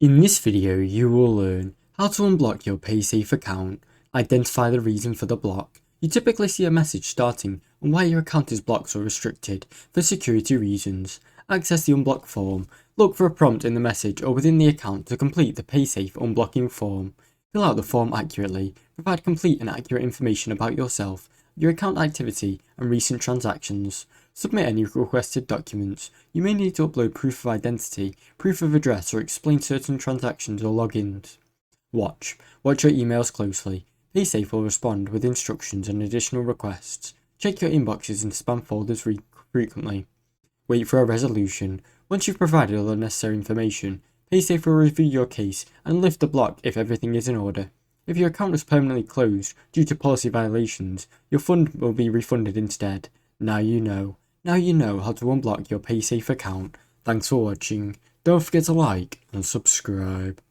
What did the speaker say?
In this video, you will learn how to unblock your Paysafe account, identify the reason for the block. You typically see a message starting on why your account is blocked or restricted for security reasons. Access the unblock form, look for a prompt in the message or within the account to complete the Paysafe unblocking form. Fill out the form accurately, provide complete and accurate information about yourself, your account activity and recent transactions. Submit any requested documents. You may need to upload proof of identity, proof of address, or explain certain transactions or logins. Watch your emails closely. Paysafe will respond with instructions and additional requests. Check your inboxes and spam folders frequently. Wait for a resolution. Once you've provided all the necessary information, Paysafe will review your case and lift the block if everything is in order. If your account was permanently closed due to policy violations, your fund will be refunded instead. Now you know. Now you know how to unblock your Paysafe account. Thanks for watching. Don't forget to like and subscribe.